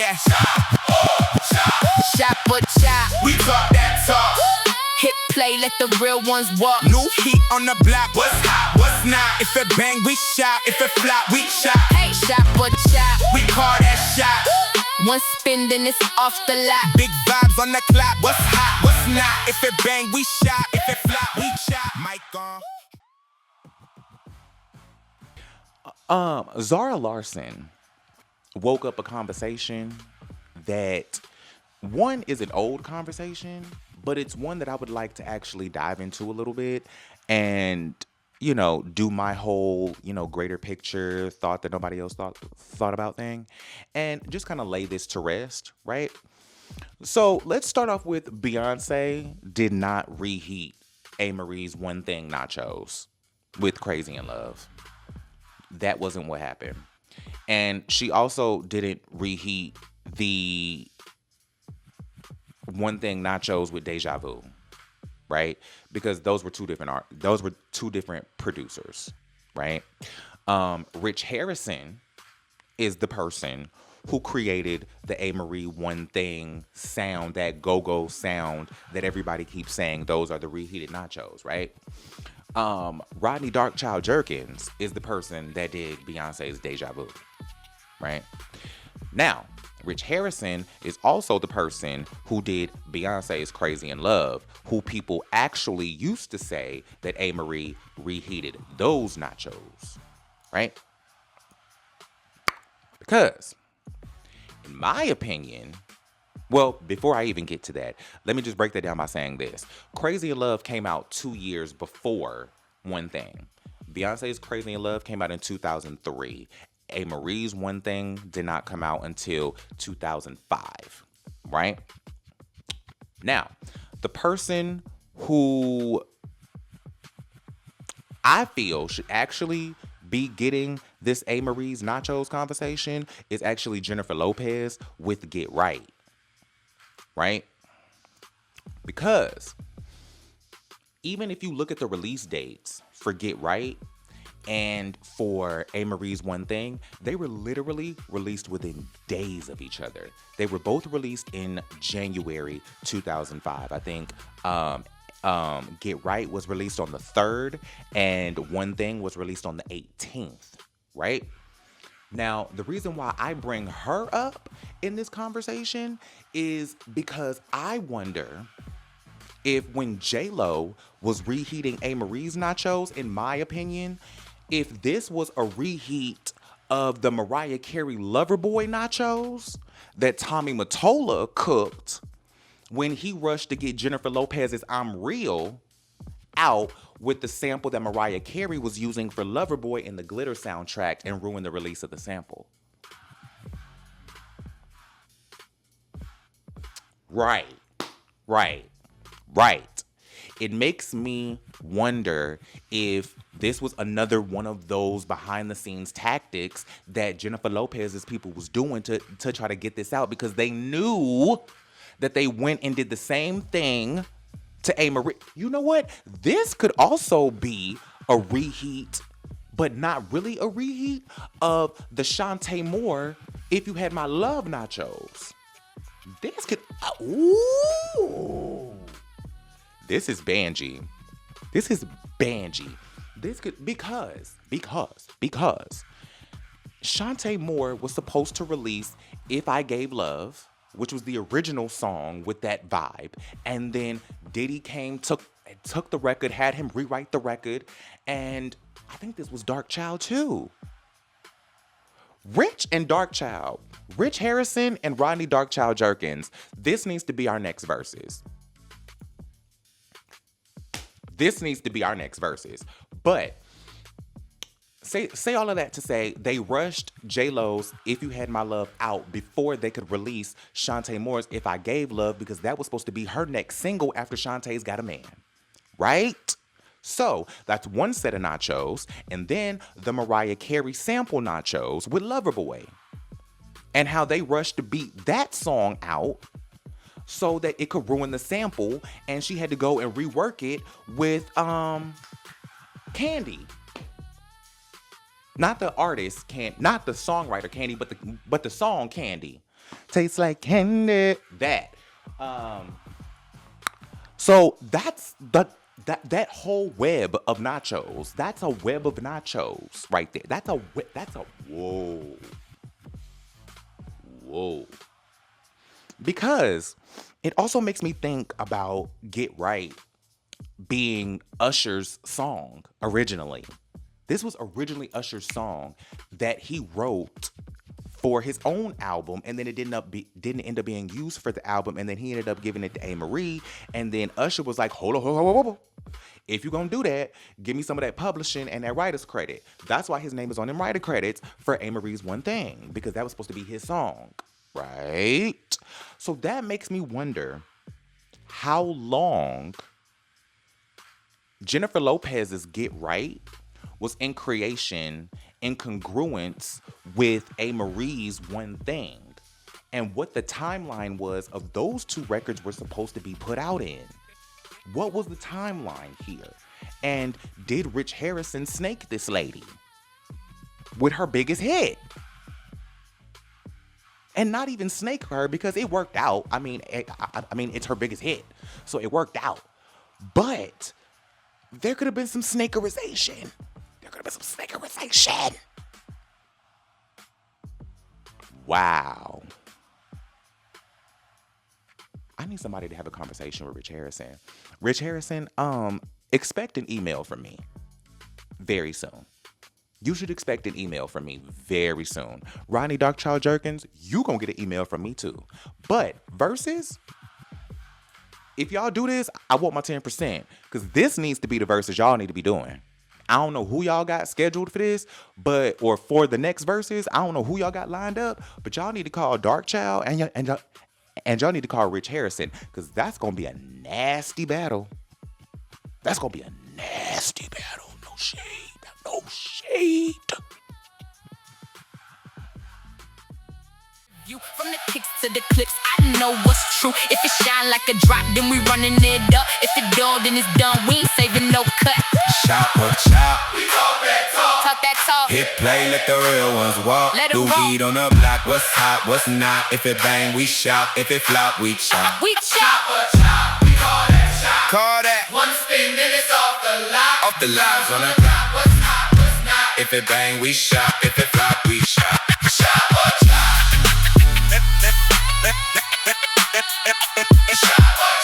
Yeah. Shot but shot. We talk that talk. Hit play, let the real ones walk. New heat on the block. What's hot? What's not? If it bang, we shot. If it flop, we shot. Hey, shot but shot. We call that shot. One spin, then it's off the lot. Big vibes on the clock. What's hot? What's not? If it bang, we shot. If it flop, we shot. Mic on. Zara Larsson woke up a conversation that, one, is an old conversation, but it's one that I would like to actually dive into a little bit and, do my whole, greater picture, thought that nobody else thought about thing, and just kind of lay this to rest, right? So let's start off with Beyonce did not reheat Amerie's One Thing Nachos with Crazy in Love. That wasn't what happened. And she also didn't reheat the One Thing Nachos with Deja Vu, right? Because those were two different producers, right? Rich Harrison is the person who created the Amerie One Thing sound, that go-go sound that everybody keeps saying those are the reheated nachos, right? Rodney Darkchild Jerkins is the person that did Beyonce's Deja Vu, right? Now, Rich Harrison is also the person who did Beyonce's Crazy in Love, who people actually used to say that Amerie reheated those nachos, right? Because, in my opinion, well, before I even get to that, let me just break that down by saying this. Crazy in Love came out 2 years before One Thing. Beyonce's Crazy in Love came out in 2003. Amerie's One Thing did not come out until 2005, right? Now, the person who I feel should actually be getting this Amerie's Nachos conversation is actually Jennifer Lopez with Get Right. Right? Because even if you look at the release dates for Get Right and for Amerie's One Thing, they were literally released within days of each other. They were both released in January 2005. I think Get Right was released on the 3rd and One Thing was released on the 18th, right? Now, the reason why I bring her up in this conversation is because I wonder if when J-Lo was reheating Amerie's nachos, in my opinion, if this was a reheat of the Mariah Carey Loverboy nachos that Tommy Mottola cooked when he rushed to get Jennifer Lopez's I'm Real out with the sample that Mariah Carey was using for Loverboy in the Glitter soundtrack and ruined the release of the sample. Right. It makes me wonder if this was another one of those behind-the-scenes tactics that Jennifer Lopez's people was doing to try to get this out, because they knew that they went and did the same thing to Amerie. You know what? This could also be a reheat, but not really a reheat, of the Shantae Moore If You Had My Love nachos. This could... Ooh. This is Banji. This could... Because Shantae Moore was supposed to release If I Gave Love, which was the original song with that vibe. And then Diddy took the record, had him rewrite the record, and I think this was Darkchild too. Rich Harrison and Rodney Darkchild Jerkins, this needs to be our next verses. But say all of that to say they rushed J-Lo's If You Had My Love out before they could release Shantae Moore's If I Gave Love, because that was supposed to be her next single after Shantae's Got a Man, right? So that's one set of nachos, and then the Mariah Carey sample nachos with Loverboy, and how they rushed to beat that song out so that it could ruin the sample, and she had to go and rework it with Candy. Not the artist, not the songwriter Candy, but the song Candy. Tastes like candy. That. So that's that whole web of nachos. That's a web of nachos right there. That's a whoa. Whoa. Because it also makes me think about Get Right being Usher's song originally. This was originally Usher's song that he wrote for his own album, and then it didn't end up being used for the album, and then he ended up giving it to Amerie, and then Usher was like, hold on. If you're gonna do that, give me some of that publishing and that writer's credit. That's why his name is on them writer credits for Amerie's One Thing, because that was supposed to be his song, right? So that makes me wonder how long Jennifer Lopez's Get Right was in creation in congruence with Amerie's One Thing, and what the timeline was of those two records were supposed to be put out in. What was the timeline here? And did Rich Harrison snake this lady with her biggest hit? And not even snake her, because it worked out. I mean, it's her biggest hit, so it worked out. But there could have been some snakerization. Wow. I need somebody to have a conversation with Rich Harrison. Rich Harrison, expect an email from me very soon. You should expect an email from me very soon. Ronnie Darkchild Jerkins, you gonna get an email from me too. But verses, if y'all do this, I want my 10%, because this needs to be the verses y'all need to be doing. I don't know who y'all got scheduled for this, or for the next verses. I don't know who y'all got lined up, but y'all need to call Darkchild and y'all need to call Rich Harrison, because that's gonna be a nasty battle. That's gonna be a nasty battle. No shade. You from the kicks to the clips, I know what's true. If it shine like a drop, then we running it up. If it dull, then it's done. We ain't saving no cut. Shout what shout. We talk that talk. Talk that talk. Hit play, let the real ones walk. Let it Do roll. beat on the block, what's hot, what's not. If it bang, we shout. If it flop, we chop. We chop. We call that shot. Call that. One spin, then it's off the lot. Off the lines on the block. What's hot, what's not. If it bang, we shot. If it flop, we shot. Chop or chop. Chop or